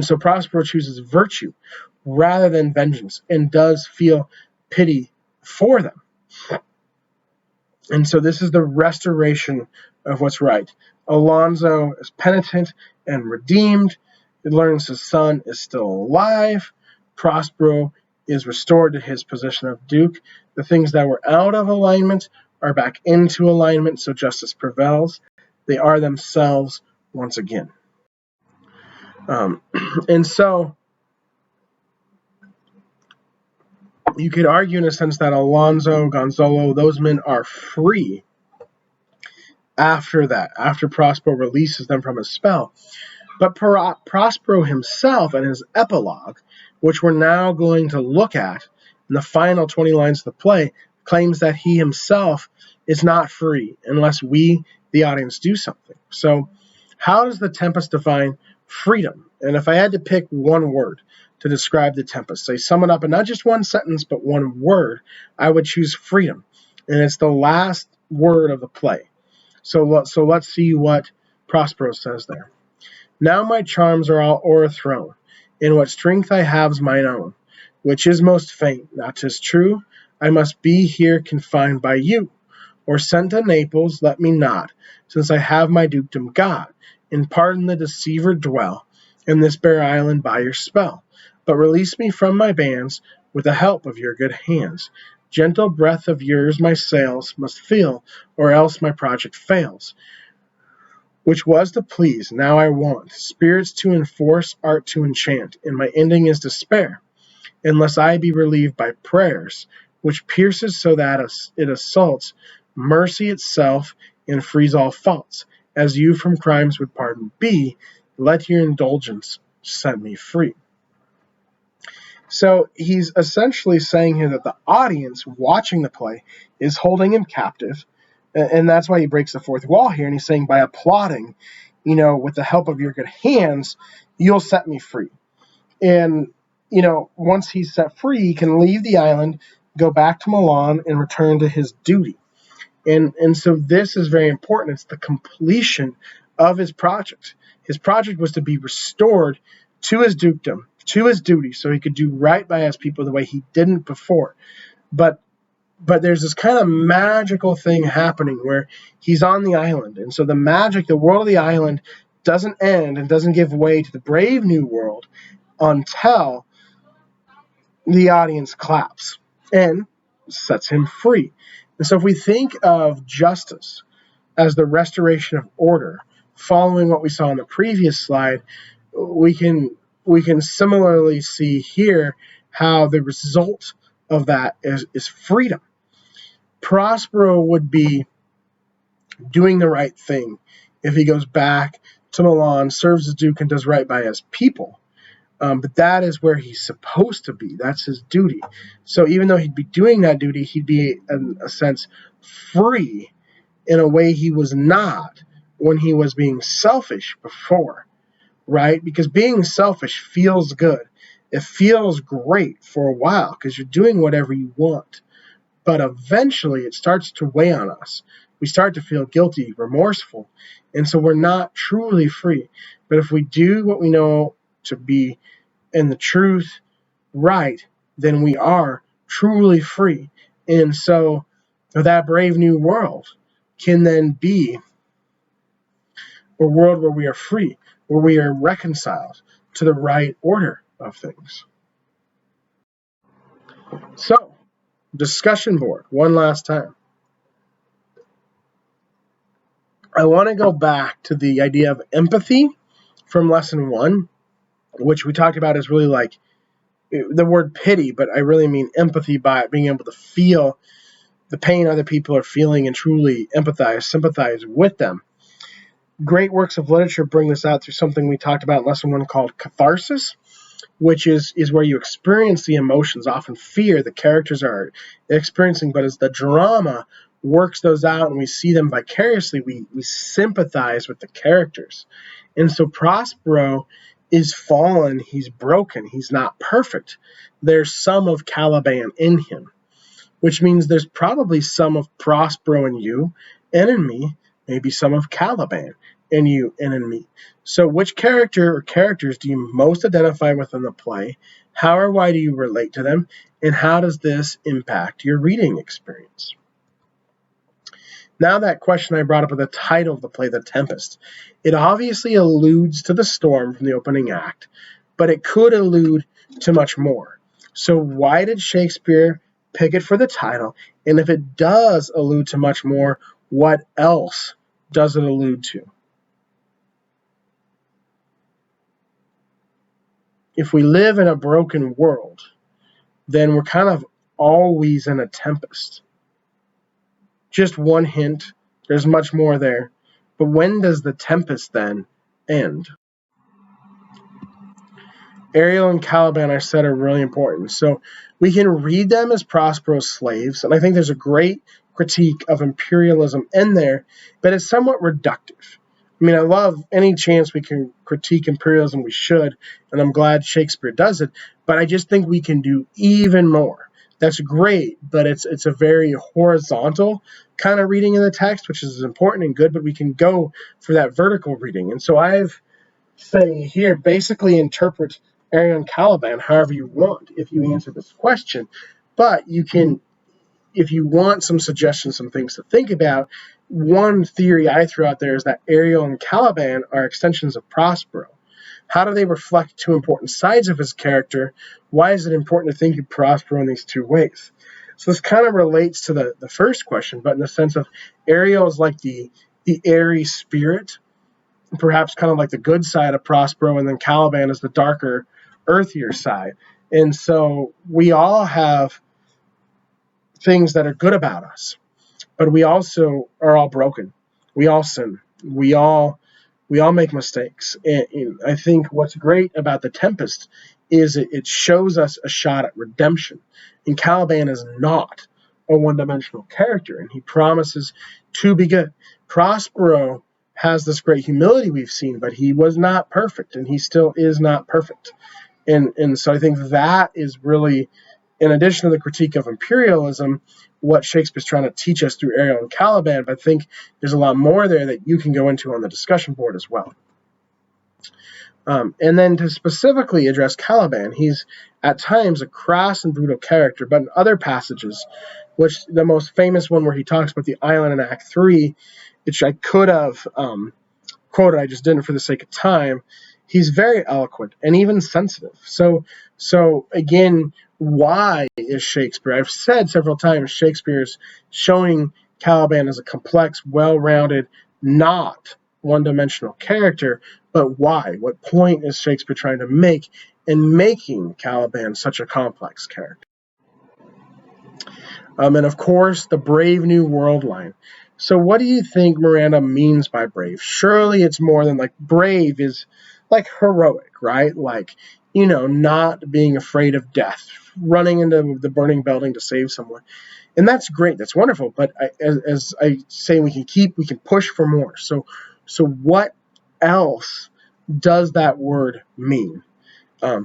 so Prospero chooses virtue rather than vengeance and does feel pity for them. And so this is the restoration of what's right. Alonzo is penitent and redeemed. He learns his son is still alive. Prospero is restored to his position of duke. The things that were out of alignment are back into alignment, so justice prevails. They are themselves once again. And so you could argue in a sense that Alonzo, Gonzalo, those men are free after that, after Prospero releases them from his spell. But Prospero himself and his epilogue, which we're now going to look at in the final 20 lines of the play, claims that he himself It's not free unless we, the audience, do something. So, how does the Tempest define freedom? And if I had to pick one word to describe the Tempest, say sum it up in not just one sentence, but one word, I would choose freedom. And it's the last word of the play. So let's see what Prospero says there. Now my charms are all o'erthrown, and what strength I have's mine own, which is most faint, not 'tis true, I must be here confined by you, or sent to Naples, let me not, since I have my dukedom got, and pardon the deceiver dwell in this bare island by your spell, but release me from my bands with the help of your good hands. Gentle breath of yours my sails must fill, or else my project fails which was to please, now I want spirits to enforce, art to enchant, and my ending is despair, unless I be relieved by prayers, which pierces so that it assaults mercy itself and frees all faults. As you from crimes would pardon be, let your indulgence set me free. So he's essentially saying here that the audience watching the play is holding him captive, and that's why he breaks the fourth wall here. And he's saying, by applauding, with the help of your good hands, you'll set me free. And once he's set free, he can leave the island, go back to Milan, and return to his duty. And so this is very important. It's the completion of his project. His project was to be restored to his dukedom, to his duty, so he could do right by his people the way he didn't before. But there's this kind of magical thing happening where he's on the island. And so the magic, the world of the island, doesn't end and doesn't give way to the brave new world until the audience claps and sets him free. And so if we think of justice as the restoration of order, following what we saw in the previous slide, we can similarly see here how the result of that is freedom. Prospero would be doing the right thing if he goes back to Milan, serves as Duke, and does right by his people. But that is where he's supposed to be. That's his duty. So even though he'd be doing that duty, he'd be, in a sense, free in a way he was not when he was being selfish before, right? Because being selfish feels good. It feels great for a while because you're doing whatever you want. But eventually it starts to weigh on us. We start to feel guilty, remorseful, and so we're not truly free. But if we do what we know to be in the truth right, then we are truly free. And so that brave new world can then be a world where we are free, where we are reconciled to the right order of things. So, discussion board, one last time. I want to go back to the idea of empathy from lesson 1, which we talked about is really like the word pity, but I really mean empathy by being able to feel the pain other people are feeling and truly empathize, sympathize with them. Great works of literature bring this out through something we talked about in lesson 1 called catharsis, which is where you experience the emotions, often fear the characters are experiencing, but as the drama works those out and we see them vicariously, we sympathize with the characters. And so Prospero is fallen, he's broken, he's not perfect. There's some of Caliban in him, which means there's probably some of Prospero in you and in me, maybe some of Caliban in you and in me. So which character or characters do you most identify with in the play? How or why do you relate to them? And how does this impact your reading experience? Now that question I brought up with the title of the play, The Tempest, it obviously alludes to the storm from the opening act, but it could allude to much more. So why did Shakespeare pick it for the title? And if it does allude to much more, what else does it allude to? If we live in a broken world, then we're kind of always in a tempest. Just one hint, there's much more there. But when does the tempest then end? Ariel and Caliban, I said, are really important. So we can read them as Prospero's slaves, and I think there's a great critique of imperialism in there, but it's somewhat reductive. I mean, I love any chance we can critique imperialism, we should, and I'm glad Shakespeare does it, but I just think we can do even more. That's great, but it's a very horizontal kind of reading in the text, which is important and good, but we can go for that vertical reading. And so I've say here, basically interpret Ariel and Caliban however you want if you answer this question. But you can, if you want some suggestions, some things to think about, one theory I threw out there is that Ariel and Caliban are extensions of Prospero. How do they reflect two important sides of his character? Why is it important to think of Prospero in these two ways? So this kind of relates to the first question, but in the sense of Ariel is like the airy spirit, perhaps kind of like the good side of Prospero, and then Caliban is the darker, earthier side. And so we all have things that are good about us, but we also are all broken. We all sin. We all make mistakes. And I think what's great about The Tempest is it shows us a shot at redemption. And Caliban is not a one-dimensional character, and he promises to be good. Prospero has this great humility we've seen, but he was not perfect, and he still is not perfect. And so I think that is really, in addition to the critique of imperialism, what Shakespeare's trying to teach us through Ariel and Caliban. But I think there's a lot more there that you can go into on the discussion board as well. And then to specifically address Caliban, he's at times a crass and brutal character, but in other passages, which the most famous one where he talks about the island in Act 3, which I could have quoted, I just didn't for the sake of time, he's very eloquent and even sensitive. So again, why is Shakespeare? I've said several times Shakespeare's showing Caliban as a complex, well-rounded, not one-dimensional character, but why? What point is Shakespeare trying to make in making Caliban such a complex character? And of course, the Brave New World line. So what do you think Miranda means by brave? Surely it's more than like brave is like heroic, right? Like, you know, not being afraid of death, running into the burning building to save someone. And that's great. That's wonderful. But as I say, we can push for more. So what else does that word mean?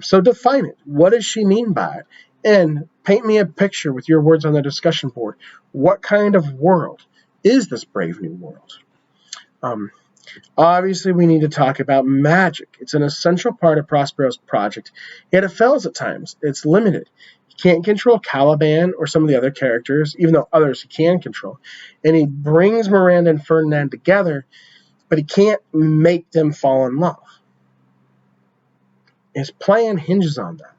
So define it. What does she mean by it? And paint me a picture with your words on the discussion board. What kind of world is this Brave New World? Obviously, we need to talk about magic. It's an essential part of Prospero's project, yet it fails at times. It's limited. He can't control Caliban or some of the other characters, even though others he can control. And he brings Miranda and Ferdinand together, but he can't make them fall in love. His plan hinges on that,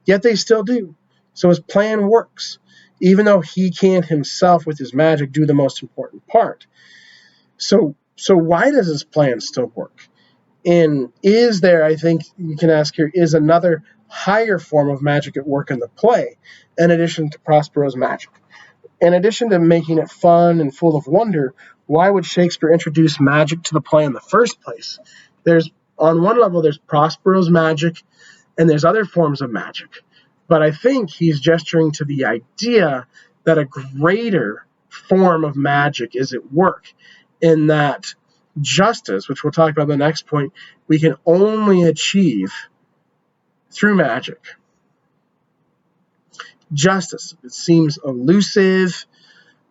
yet they still do. So his plan works, even though he can't himself with his magic do the most important part. So why does his plan still work? And is there, I think you can ask here, is another higher form of magic at work in the play, in addition to Prospero's magic? In addition to making it fun and full of wonder, why would Shakespeare introduce magic to the play in the first place? On one level, there's Prospero's magic, and there's other forms of magic. But I think he's gesturing to the idea that a greater form of magic is at work, in that justice, which we'll talk about in the next point, we can only achieve through magic. Justice, it seems elusive.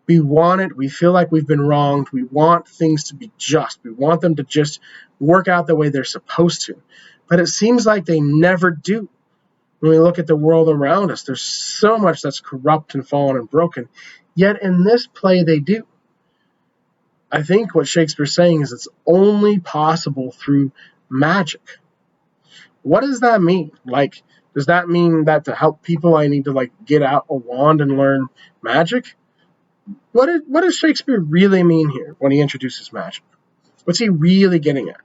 We want it. We feel like we've been wronged. We want things to be just. We want them to just work out the way they're supposed to. But it seems like they never do. When we look at the world around us, there's so much that's corrupt and fallen and broken. Yet in this play, they do. I think what Shakespeare's saying is it's only possible through magic. What does that mean? Like, does that mean that to help people I need to get out a wand and learn magic? What does Shakespeare really mean here when he introduces magic? What's he really getting at?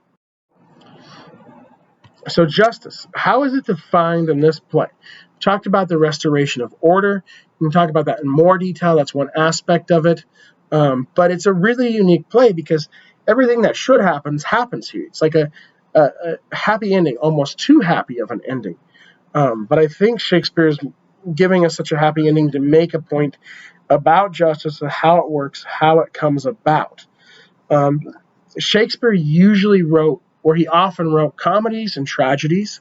So justice, how is it defined in this play? We talked about the restoration of order. We can talk about that in more detail. That's one aspect of it. But it's a really unique play because everything that should happen happens here. It's like a happy ending, almost too happy of an ending. But I think Shakespeare's giving us such a happy ending to make a point about justice and how it works, how it comes about. Shakespeare usually wrote, or he often wrote, comedies and tragedies.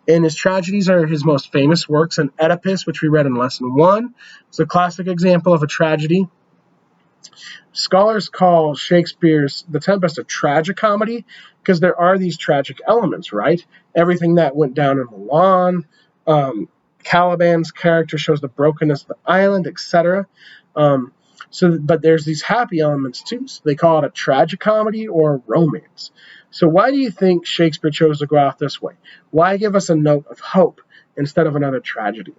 And his tragedies are his most famous works. And Oedipus, which we read in lesson 1, is a classic example of a tragedy. Scholars call Shakespeare's The Tempest a tragicomedy because there are these tragic elements, right? Everything that went down in Milan, Caliban's character shows the brokenness of the island, etc. But there's these happy elements too. So they call it a tragicomedy or a romance. So why do you think Shakespeare chose to go out this way? Why give us a note of hope instead of another tragedy?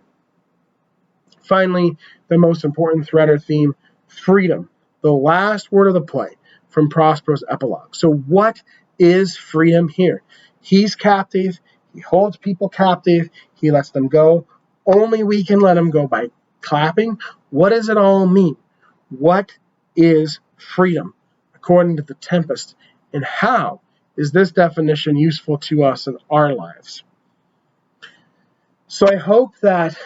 Finally, the most important thread or theme, freedom, the last word of the play from Prospero's epilogue. So what is freedom here? He's captive. He holds people captive. He lets them go. Only we can let them go by clapping. What does it all mean? What is freedom according to The Tempest? And how is this definition useful to us in our lives? So I hope that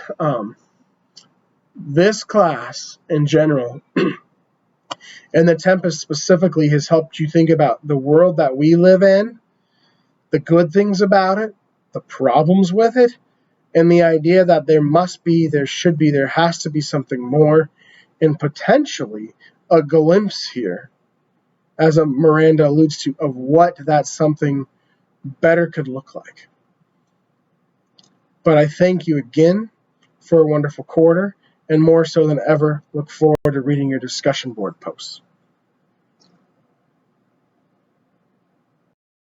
this class in general and The Tempest specifically has helped you think about the world that we live in, the good things about it, the problems with it, and the idea that there has to be something more, and potentially a glimpse here, as Miranda alludes to, of what that something better could look like. But I thank you again for a wonderful quarter, and more so than ever, look forward to reading your discussion board posts.